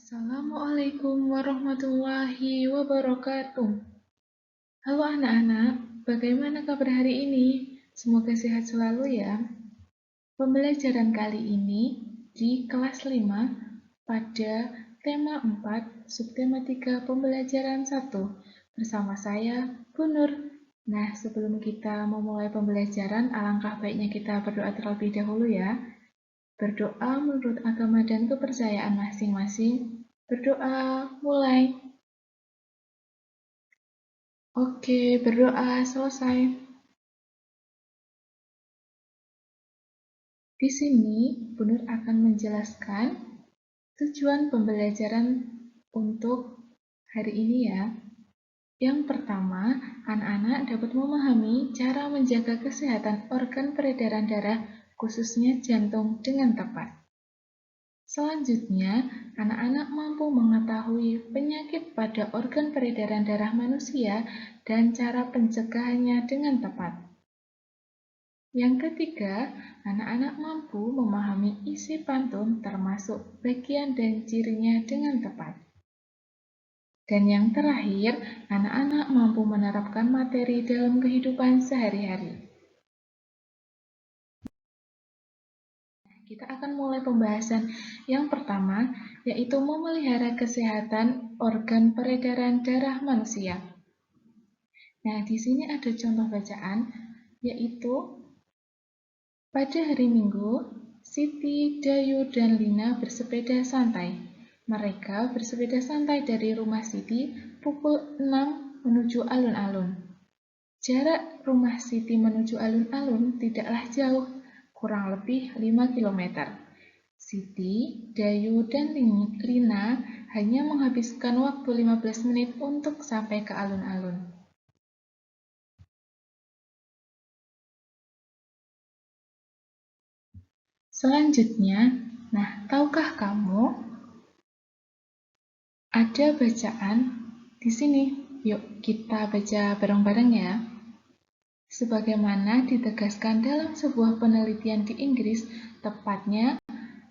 Assalamualaikum warahmatullahi wabarakatuh. Halo anak-anak, bagaimana kabar hari ini? Semoga sehat selalu ya. Pembelajaran kali ini di kelas 5 pada tema 4, subtema 3 pembelajaran 1 bersama saya, Bu Nur. Nah, sebelum kita memulai pembelajaran, alangkah baiknya kita berdoa terlebih dahulu ya. Berdoa menurut agama dan kepercayaan masing-masing. Berdoa, mulai. Oke, berdoa selesai. Di sini, Bu Nur akan menjelaskan tujuan pembelajaran untuk hari ini ya. Yang pertama, anak-anak dapat memahami cara menjaga kesehatan organ peredaran darah, khususnya jantung, dengan tepat. Selanjutnya, anak-anak mampu mengetahui penyakit pada organ peredaran darah manusia dan cara pencegahannya dengan tepat. Yang ketiga, anak-anak mampu memahami isi pantun termasuk bagian dan cirinya dengan tepat. Dan yang terakhir, anak-anak mampu menerapkan materi dalam kehidupan sehari-hari. Kita akan mulai pembahasan yang pertama, yaitu memelihara kesehatan organ peredaran darah manusia. Nah, di sini ada contoh bacaan, yaitu pada hari Minggu, Siti, Dayu, dan Lina bersepeda santai. Mereka bersepeda santai dari rumah Siti pukul 6 menuju alun-alun. Jarak rumah Siti menuju alun-alun tidaklah jauh, kurang lebih 5 km. Siti, Dayu, dan Lina hanya menghabiskan waktu 15 menit untuk sampai ke alun-alun. Selanjutnya, nah, tahukah kamu ada bacaan di sini? Yuk kita baca bareng-bareng ya. Sebagaimana ditegaskan dalam sebuah penelitian di Inggris, tepatnya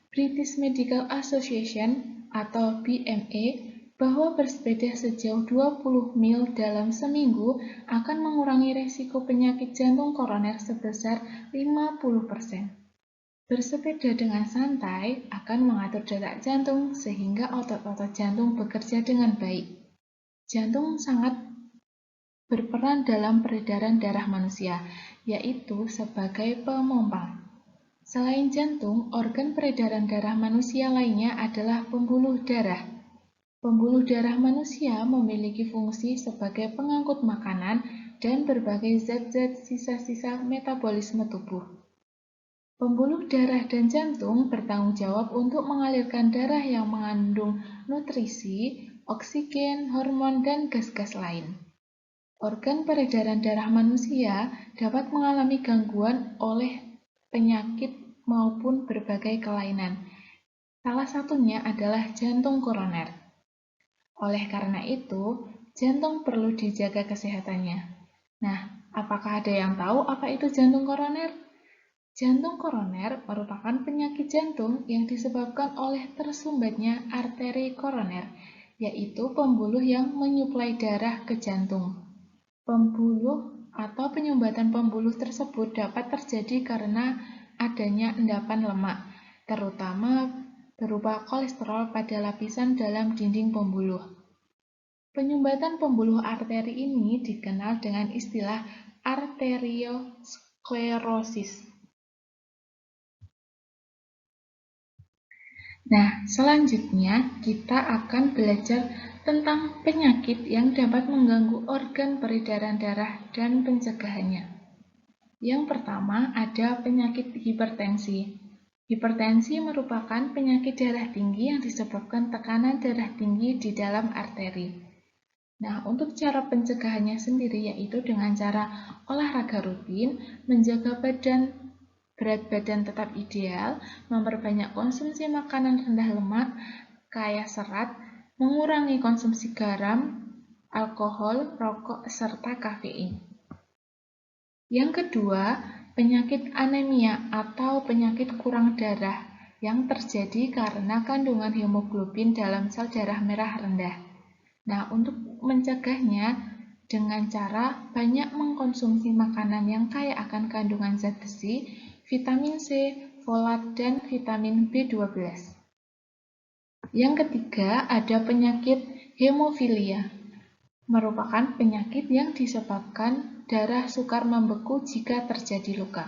British Medical Association atau BMA, bahwa bersepeda sejauh 20 mil dalam seminggu akan mengurangi resiko penyakit jantung koroner sebesar 50%. Bersepeda dengan santai akan mengatur detak jantung sehingga otot-otot jantung bekerja dengan baik. Jantung sangat berperan dalam peredaran darah manusia, yaitu sebagai pemompa. Selain jantung, organ peredaran darah manusia lainnya adalah pembuluh darah. Pembuluh darah manusia memiliki fungsi sebagai pengangkut makanan dan berbagai zat-zat sisa-sisa metabolisme tubuh. Pembuluh darah dan jantung bertanggung jawab untuk mengalirkan darah yang mengandung nutrisi, oksigen, hormon, dan gas-gas lain. Organ peredaran darah manusia dapat mengalami gangguan oleh penyakit maupun berbagai kelainan. Salah satunya adalah jantung koroner. Oleh karena itu, jantung perlu dijaga kesehatannya. Nah, apakah ada yang tahu apa itu jantung koroner? Jantung koroner merupakan penyakit jantung yang disebabkan oleh tersumbatnya arteri koroner, yaitu pembuluh yang menyuplai darah ke jantung. Pembuluh atau penyumbatan pembuluh tersebut dapat terjadi karena adanya endapan lemak, terutama berupa kolesterol pada lapisan dalam dinding pembuluh. Penyumbatan pembuluh arteri ini dikenal dengan istilah arteriosklerosis. Nah, selanjutnya kita akan belajar tentang penyakit yang dapat mengganggu organ peredaran darah dan pencegahannya. Yang pertama ada penyakit hipertensi. Hipertensi merupakan penyakit darah tinggi yang disebabkan tekanan darah tinggi di dalam arteri. Nah, untuk cara pencegahannya sendiri yaitu dengan cara olahraga rutin, menjaga berat badan tetap ideal, memperbanyak konsumsi makanan rendah lemak, kaya serat, mengurangi konsumsi garam, alkohol, rokok, serta kafein. Yang kedua, penyakit anemia atau penyakit kurang darah, yang terjadi karena kandungan hemoglobin dalam sel darah merah rendah. Nah, untuk mencegahnya dengan cara banyak mengkonsumsi makanan yang kaya akan kandungan zat besi, vitamin C, folat, dan vitamin B12. Yang ketiga, ada penyakit hemofilia, merupakan penyakit yang disebabkan darah sukar membeku jika terjadi luka.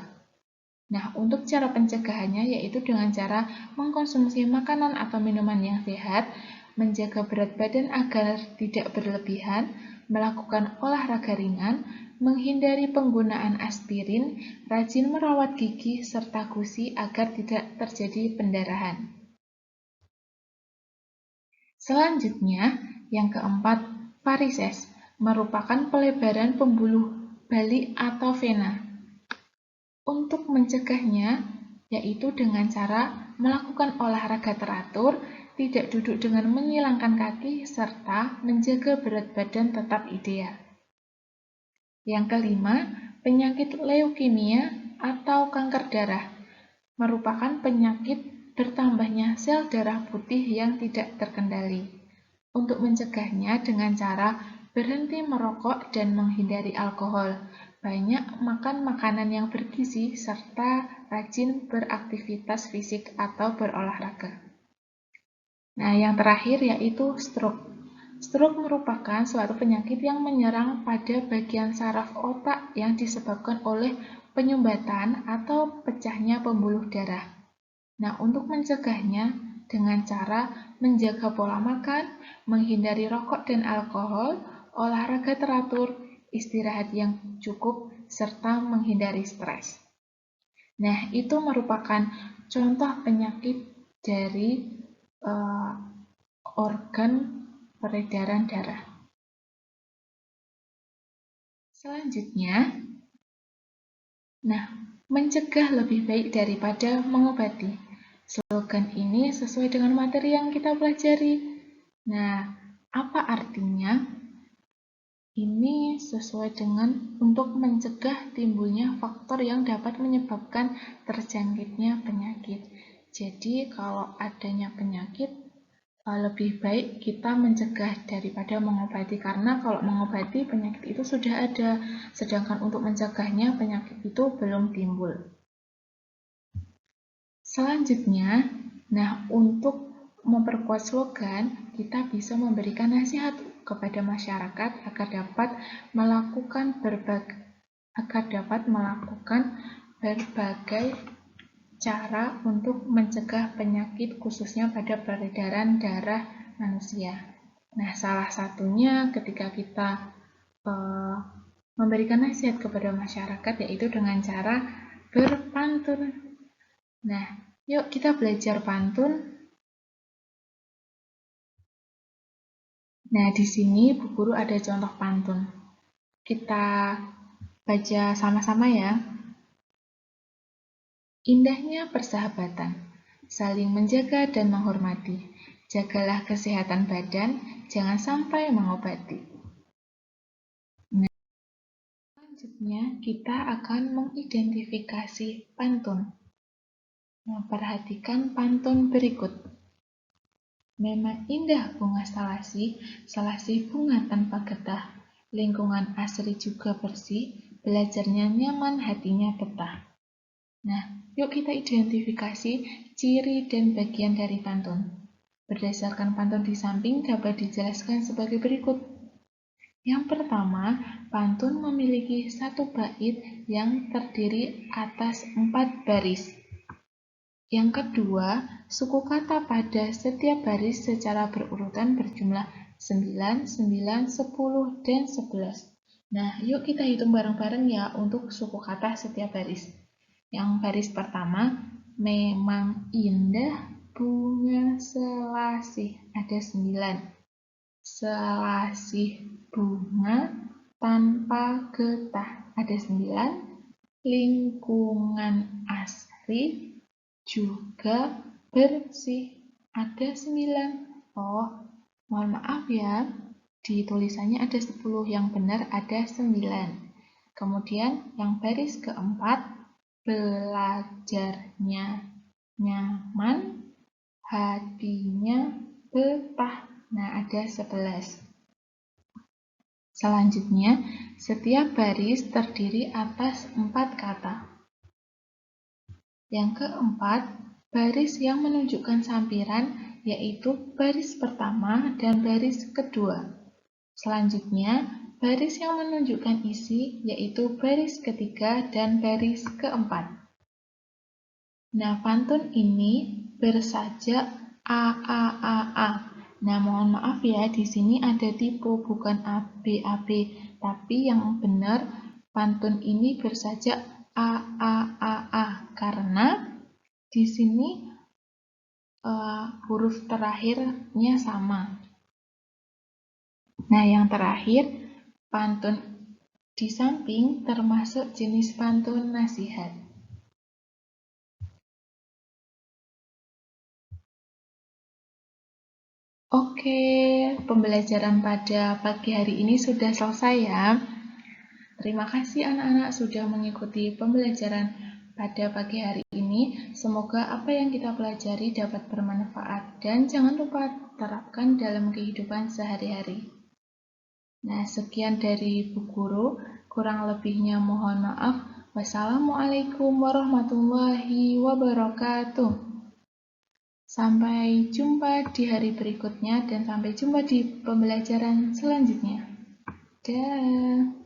Nah, untuk cara pencegahannya yaitu dengan cara mengkonsumsi makanan atau minuman yang sehat, menjaga berat badan agar tidak berlebihan, melakukan olahraga ringan, menghindari penggunaan aspirin, rajin merawat gigi serta gusi agar tidak terjadi pendarahan. Selanjutnya, yang keempat, varises, merupakan pelebaran pembuluh balik atau vena. Untuk mencegahnya, yaitu dengan cara melakukan olahraga teratur, tidak duduk dengan menyilangkan kaki, serta menjaga berat badan tetap ideal. Yang kelima, penyakit leukemia atau kanker darah, merupakan penyakit bertambahnya sel darah putih yang tidak terkendali. Untuk mencegahnya dengan cara berhenti merokok dan menghindari alkohol, banyak makan makanan yang bergizi, serta rajin beraktivitas fisik atau berolahraga. Nah, yang terakhir yaitu stroke. Stroke merupakan suatu penyakit yang menyerang pada bagian saraf otak yang disebabkan oleh penyumbatan atau pecahnya pembuluh darah. Nah, untuk mencegahnya dengan cara menjaga pola makan, menghindari rokok dan alkohol, olahraga teratur, istirahat yang cukup, serta menghindari stres. Nah, itu merupakan contoh penyakit dari organ peredaran darah. Selanjutnya, mencegah lebih baik daripada mengobati. Slogan ini sesuai dengan materi yang kita pelajari. Nah, apa artinya? Ini sesuai dengan untuk mencegah timbulnya faktor yang dapat menyebabkan terjangkitnya penyakit. Jadi, kalau adanya penyakit, lebih baik kita mencegah daripada mengobati. Karena kalau mengobati, penyakit itu sudah ada. Sedangkan untuk mencegahnya, penyakit itu belum timbul. Selanjutnya, untuk memperkuat slogan, kita bisa memberikan nasihat kepada masyarakat agar dapat melakukan berbagai cara untuk mencegah penyakit khususnya pada peredaran darah manusia. Nah, salah satunya ketika kita memberikan nasihat kepada masyarakat yaitu dengan cara berpantun. Nah, yuk kita belajar pantun. Nah, di sini Bu Guru ada contoh pantun. Kita baca sama-sama ya. Indahnya persahabatan, saling menjaga dan menghormati. Jagalah kesehatan badan, jangan sampai mengobati. Nah, selanjutnya kita akan mengidentifikasi pantun. Nah, perhatikan pantun berikut. Memang indah bunga selasih, selasih bunga tanpa getah. Lingkungan asri juga bersih, belajarnya nyaman, hatinya betah. Nah, yuk kita identifikasi ciri dan bagian dari pantun. Berdasarkan pantun di samping dapat dijelaskan sebagai berikut. Yang pertama, pantun memiliki satu bait yang terdiri atas 4 baris. Yang kedua, suku kata pada setiap baris secara berurutan berjumlah 9, 9, 10, dan 11. Nah, yuk kita hitung bareng-bareng ya untuk suku kata setiap baris. Yang baris pertama, memang indah bunga selasih, ada 9. Selasih bunga tanpa getah, ada 9. Lingkungan asri juga bersih, ada 9. Oh, mohon maaf ya, di tulisannya ada 10, yang benar ada 9. Kemudian yang baris keempat, belajarnya nyaman, hatinya betah. Nah, ada 11. Selanjutnya, setiap baris terdiri atas 4 kata. Yang keempat, baris yang menunjukkan sampiran, yaitu baris pertama dan baris kedua. Selanjutnya, baris yang menunjukkan isi, yaitu baris ketiga dan baris keempat. Nah, pantun ini bersajak A, A, A, A. Nah, mohon maaf ya, di sini ada tipe, bukan A, B, A, B. Tapi yang benar, pantun ini bersajak A, A, A, A. Karena di sini huruf terakhirnya sama. Nah, yang terakhir, pantun di samping termasuk jenis pantun nasihat. Oke, pembelajaran pada pagi hari ini sudah selesai ya. Terima kasih anak-anak sudah mengikuti pembelajaran pada pagi hari ini. Semoga apa yang kita pelajari dapat bermanfaat dan jangan lupa terapkan dalam kehidupan sehari-hari. Nah, sekian dari Bu Guru. Kurang lebihnya mohon maaf. Wassalamualaikum warahmatullahi wabarakatuh. Sampai jumpa di hari berikutnya dan sampai jumpa di pembelajaran selanjutnya. Dah.